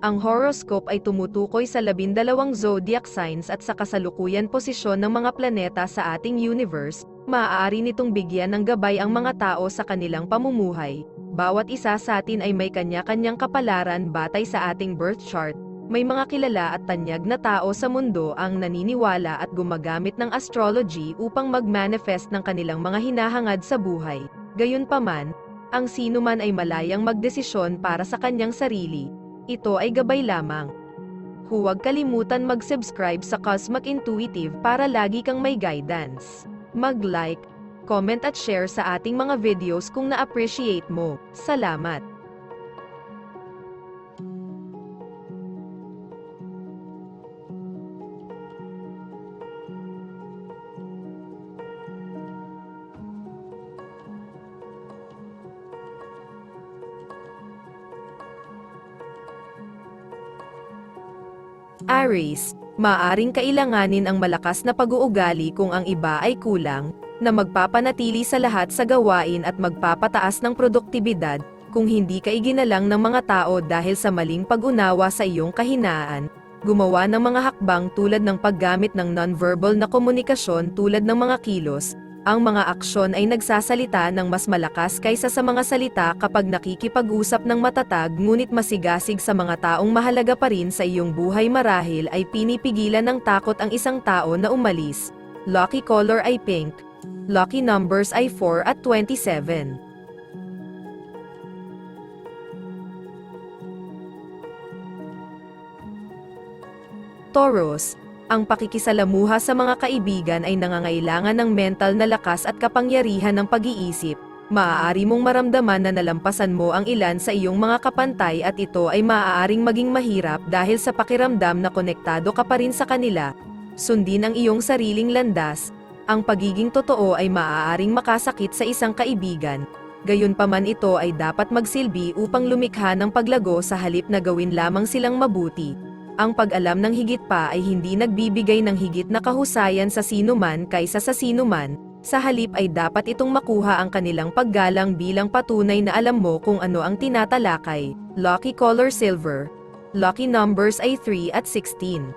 Ang horoscope ay tumutukoy sa 12 zodiac signs at sa kasalukuyan posisyon ng mga planeta sa ating universe. Maaari nitong bigyan ng gabay ang mga tao sa kanilang pamumuhay. Bawat isa sa atin ay may kanya-kanyang kapalaran batay sa ating birth chart. May mga kilala at tanyag na tao sa mundo ang naniniwala at gumagamit ng astrology upang mag-manifest ng kanilang mga hinahangad sa buhay. Gayunpaman, ang sinuman ay malayang magdesisyon para sa kanyang sarili. Ito ay gabay lamang. Huwag kalimutan mag-subscribe sa Cosmic Intuitive para lagi kang may guidance. Mag-like, comment at share sa ating mga videos kung na-appreciate mo. Salamat! Aries, maaring kailanganin ang malakas na pag-uugali kung ang iba ay kulang, na magpapanatili sa lahat sa gawain at magpapataas ng produktibidad, kung hindi ka iginalang ng mga tao dahil sa maling pag-unawa sa iyong kahinaan. Gumawa ng mga hakbang tulad ng paggamit ng nonverbal na komunikasyon tulad ng mga kilos. Ang mga aksyon ay nagsasalita ng mas malakas kaysa sa mga salita kapag nakikipag-usap ng matatag, ngunit masigasig sa mga taong mahalaga pa rin sa iyong buhay. Marahil ay pinipigilan ng takot ang isang tao na umalis. Lucky color ay pink. Lucky numbers ay 4 at 27. Taurus, ang pakikisalamuha sa mga kaibigan ay nangangailangan ng mental na lakas at kapangyarihan ng pag-iisip. Maaari mong maramdaman na nalampasan mo ang ilan sa iyong mga kapantay at ito ay maaaring maging mahirap dahil sa pakiramdam na konektado ka pa rin sa kanila. Sundin ang iyong sariling landas. Ang pagiging totoo ay maaaring makasakit sa isang kaibigan. Gayunpaman ito ay dapat magsilbi upang lumikha ng paglago sa halip na gawin lamang silang mabuti. Ang pag-alam ng higit pa ay hindi nagbibigay ng higit na kahusayan sa sinuman kaysa sa sinuman, sa halip ay dapat itong makuha ang kanilang paggalang bilang patunay na alam mo kung ano ang tinatalakay. Lucky color silver. Lucky numbers ay 3 at 16.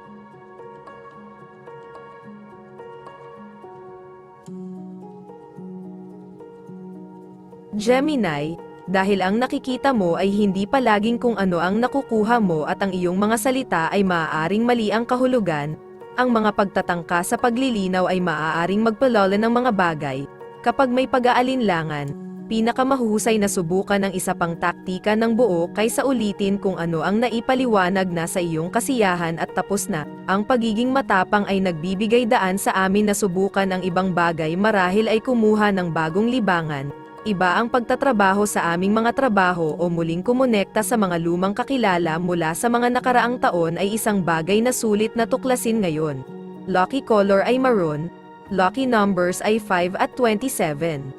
Gemini, dahil ang nakikita mo ay hindi palaging kung ano ang nakukuha mo at ang iyong mga salita ay maaaring mali ang kahulugan, ang mga pagtatangka sa paglilinaw ay maaaring magpalala ng mga bagay. Kapag may pag-aalinlangan, pinakamahuhusay na subukan ang isa pang taktika ng buo kaysa ulitin kung ano ang naipaliwanag na sa iyong kasiyahan at tapos na. Ang pagiging matapang ay nagbibigay daan sa amin na subukan ang ibang bagay, marahil ay kumuha ng bagong libangan. Iba ang pagtatrabaho sa aming mga trabaho o muling kumonekta sa mga lumang kakilala mula sa mga nakaraang taon ay isang bagay na sulit na tuklasin ngayon. Lucky color ay maroon. Lucky numbers ay 5 at 27.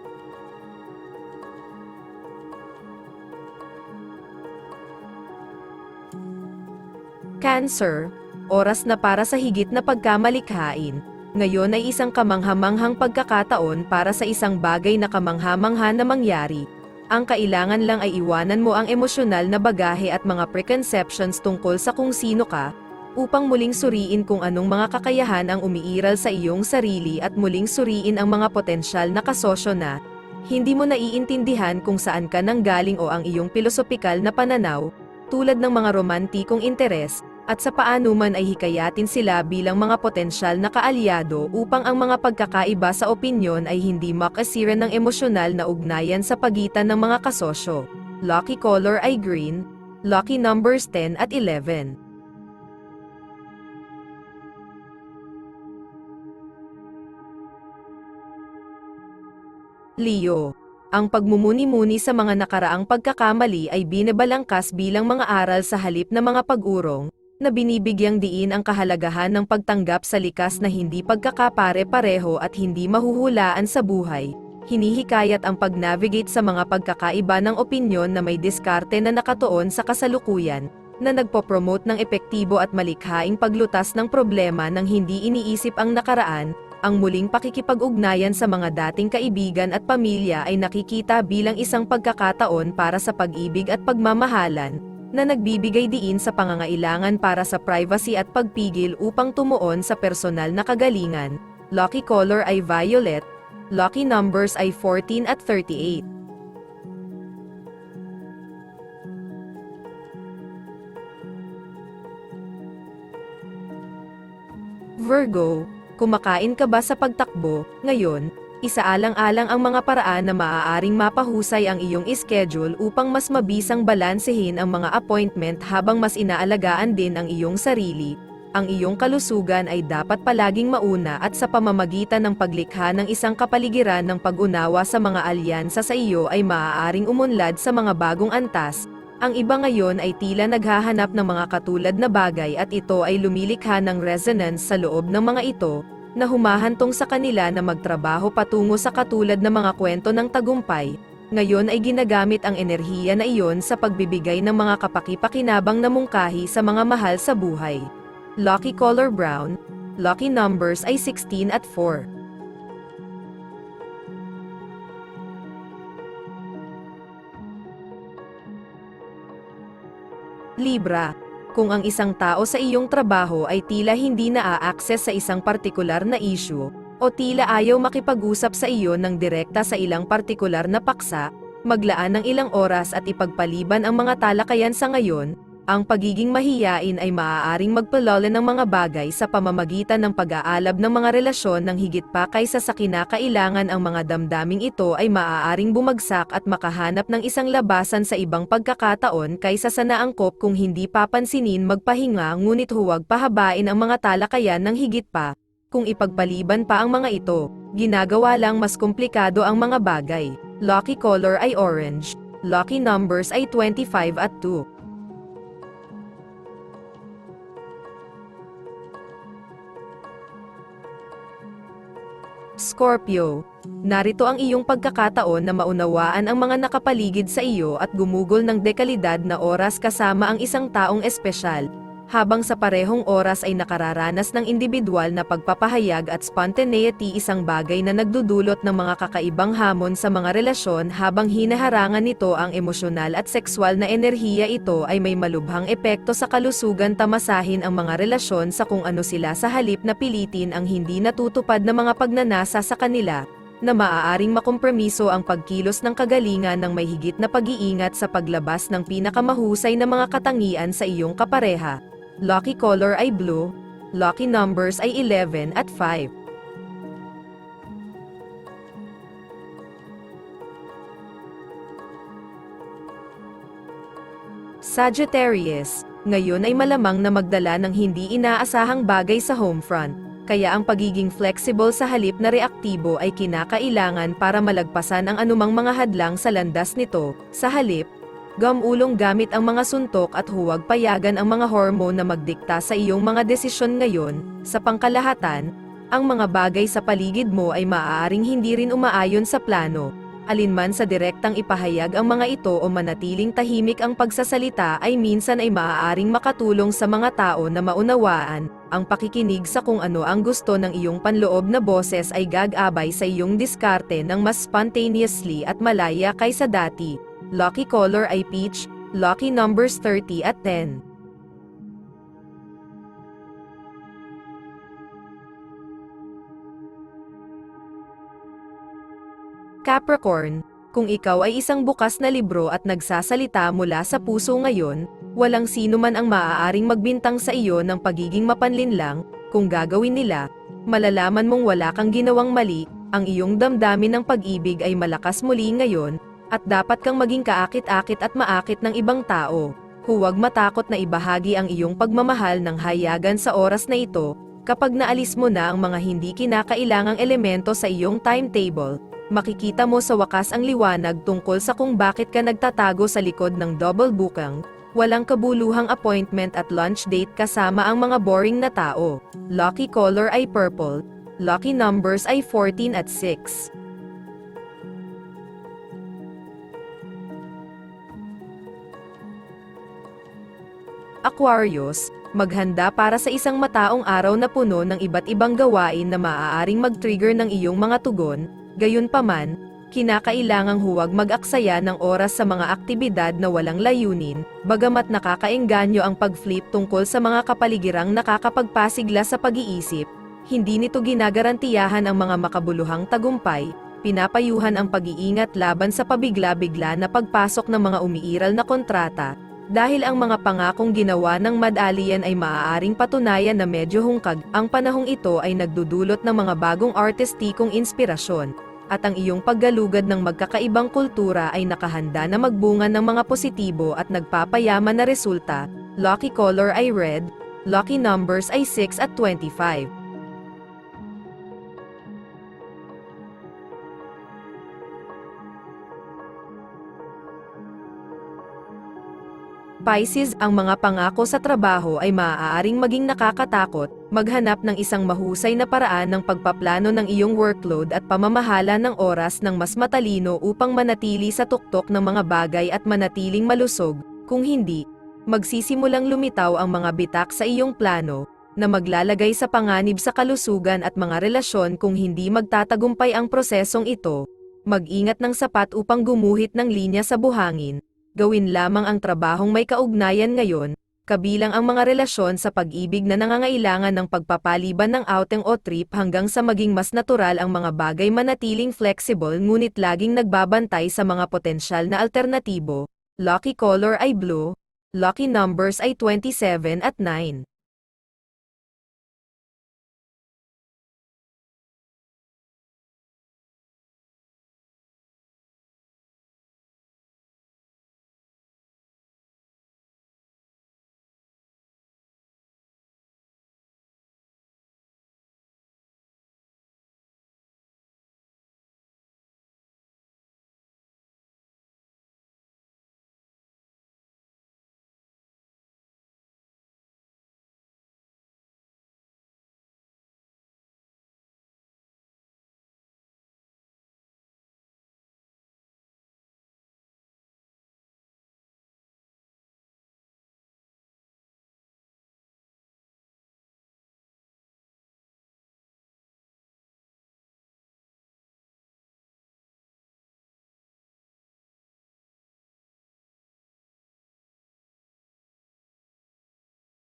Cancer, oras na para sa higit na pagkamalikhain. Ngayon ay isang kamanghamanghang pagkakataon para sa isang bagay na kamangha-mangha na mangyari. Ang kailangan lang ay iwanan mo ang emosyonal na bagahe at mga preconceptions tungkol sa kung sino ka, upang muling suriin kung anong mga kakayahan ang umiiral sa iyong sarili at muling suriin ang mga potensyal na kasosyo na hindi mo naiintindihan kung saan ka nanggaling o ang iyong pilosopikal na pananaw, tulad ng mga romantikong interes, at sa paano man ay hikayatin sila bilang mga potensyal na kaalyado upang ang mga pagkakaiba sa opinyon ay hindi makasira ng emosyonal na ugnayan sa pagitan ng mga kasosyo. Lucky color ay green. Lucky numbers 10 at 11. Leo, ang pagmumuni-muni sa mga nakaraang pagkakamali ay binabalangkas bilang mga aral sa halip na mga pag-urong, na binibigyang diin ang kahalagahan ng pagtanggap sa likas na hindi pagkakapare-pareho at hindi mahuhulaan sa buhay. Hinihikayat ang pag-navigate sa mga pagkakaiba ng opinyon na may diskarte na nakatuon sa kasalukuyan, na nagpopromote ng epektibo at malikhaing paglutas ng problema nang hindi iniisip ang nakaraan. Ang muling pakikipag-ugnayan sa mga dating kaibigan at pamilya ay nakikita bilang isang pagkakataon para sa pag-ibig at pagmamahalan. na nagbibigay diin sa pangangailangan para sa privacy at pagpigil upang tumuon sa personal na kagalingan. Lucky color ay violet. Lucky numbers ay 14 at 38. Virgo, kumakain ka ba sa pagtakbo? Ngayon, isaalang-alang ang mga paraan na maaaring mapahusay ang iyong schedule upang mas mabisang balansehin ang mga appointment habang mas inaalagaan din ang iyong sarili. Ang iyong kalusugan ay dapat palaging mauna at sa pamamagitan ng paglikha ng isang kapaligiran ng pag-unawa sa mga alyansa sa iyo ay maaaring umunlad sa mga bagong antas. Ang iba ngayon ay tila naghahanap ng mga katulad na bagay at ito ay lumilikha ng resonance sa loob ng mga ito, na humahantong sa kanila na magtrabaho patungo sa katulad na mga kwento ng tagumpay. Ngayon ay ginagamit ang enerhiya na iyon sa pagbibigay ng mga kapaki-pakinabang na mungkahi sa mga mahal sa buhay. Lucky color brown. Lucky numbers ay 16 at 4. Libra, kung ang isang tao sa iyong trabaho ay tila hindi naa-access sa isang partikular na issue, o tila ayaw makipag-usap sa iyo ng direkta sa ilang partikular na paksa, maglaan ng ilang oras at ipagpaliban ang mga talakayan sa ngayon. Ang pagiging mahiyain ay maaaring magpalala ng mga bagay sa pamamagitan ng pag-aalab ng mga relasyon ng higit pa kaysa sa kinakailangan. Ang mga damdaming ito ay maaaring bumagsak at makahanap ng isang labasan sa ibang pagkakataon kaysa sa naangkop kung hindi papansinin. Magpahinga, ngunit huwag pahabain ang mga talakayan ng higit pa. Kung ipagpaliban pa ang mga ito, ginagawa lang mas komplikado ang mga bagay. Lucky color ay orange. Lucky numbers ay 25 at 2. Scorpio, narito ang iyong pagkakataon na maunawaan ang mga nakapaligid sa iyo at gumugol ng dekalidad na oras kasama ang isang taong espesyal, habang sa parehong oras ay nakararanas ng individual na pagpapahayag at spontaneity, isang bagay na nagdudulot ng mga kakaibang hamon sa mga relasyon. Habang hinaharangan nito ang emosyonal at sexual na enerhiya, ito ay may malubhang epekto sa kalusugan. Tamasahin ang mga relasyon sa kung ano sila sa halip na pilitin ang hindi natutupad na mga pagnanasa sa kanila, na maaaring makompromiso ang pagkilos ng kagalingan ng may higit na pag-iingat sa paglabas ng pinakamahusay na mga katangian sa iyong kapareha. Lucky color ay blue. Lucky numbers ay 11 at 5. Sagittarius, ngayon ay malamang na magdala ng hindi inaasahang bagay sa home front, kaya ang pagiging flexible sa halip na reaktibo ay kinakailangan para malagpasan ang anumang mga hadlang sa landas nito. Sa halip, gamulong gamit ang mga suntok at huwag payagan ang mga hormone na magdikta sa iyong mga desisyon ngayon. Sa pangkalahatan, ang mga bagay sa paligid mo ay maaaring hindi rin umaayon sa plano. Alinman sa direktang ipahayag ang mga ito o manatiling tahimik ang pagsasalita ay minsan ay maaaring makatulong sa mga tao na maunawaan. Ang pakikinig sa kung ano ang gusto ng iyong panloob na boses ay gagabay sa iyong diskarte ng mas spontaneously at malaya kaysa dati. Lucky color ay peach. Lucky numbers 30 at 10. Capricorn, kung ikaw ay isang bukas na libro at nagsasalita mula sa puso ngayon, walang sino man ang maaaring magbintang sa iyo ng pagiging mapanlinlang. Kung gagawin nila, malalaman mong wala kang ginawang mali. Ang iyong damdamin ng pag-ibig ay malakas muli ngayon, at dapat kang maging kaakit-akit at maakit ng ibang tao. Huwag matakot na ibahagi ang iyong pagmamahal ng hayagan sa oras na ito. Kapag naalis mo na ang mga hindi kinakailangang elemento sa iyong timetable, makikita mo sa wakas ang liwanag tungkol sa kung bakit ka nagtatago sa likod ng double booking, walang kabuluhang appointment at lunch date kasama ang mga boring na tao. Lucky color ay purple. Lucky numbers ay 14 at 6. Aquarius, maghanda para sa isang mataong araw na puno ng iba't ibang gawain na maaaring mag-trigger ng iyong mga tugon. Gayunpaman, Kinakailangang huwag mag-aksaya ng oras sa mga aktibidad na walang layunin, bagamat nakakaengganyo ang pag-flip tungkol sa mga kapaligirang nakakapagpasigla sa pag-iisip. Hindi nito ginagarantiyahan ang mga makabuluhang tagumpay, pinapayuhan ang pag-iingat laban sa pabigla-bigla na pagpasok ng mga umiiral na kontrata, dahil ang mga pangakong ginawa ng Madalian ay maaaring patunayan na medyo hungkag. Ang panahong ito ay nagdudulot ng mga bagong artistikong inspirasyon, at ang iyong paggalugad ng magkakaibang kultura ay nakahanda na magbunga ng mga positibo at nagpapayaman na resulta. Lucky color ay red, lucky numbers ay 6 at 25. Pisces, ang mga pangako sa trabaho ay maaaring maging nakakatakot. Maghanap ng isang mahusay na paraan ng pagpaplano ng iyong workload at pamamahala ng oras ng mas matalino upang manatili sa tuktok ng mga bagay at manatiling malusog. Kung hindi, magsisimulang lumitaw ang mga bitak sa iyong plano, na maglalagay sa panganib sa kalusugan at mga relasyon kung hindi magtatagumpay ang prosesong ito. Mag-ingat ng sapat upang gumuhit ng linya sa buhangin. Gawin lamang ang trabahong may kaugnayan ngayon, kabilang ang mga relasyon sa pag-ibig na nangangailangan ng pagpapaliban ng outing o trip hanggang sa maging mas natural ang mga bagay. Manatiling flexible ngunit laging nagbabantay sa mga potensyal na alternatibo. Lucky color ay blue, lucky numbers ay 27 at 9.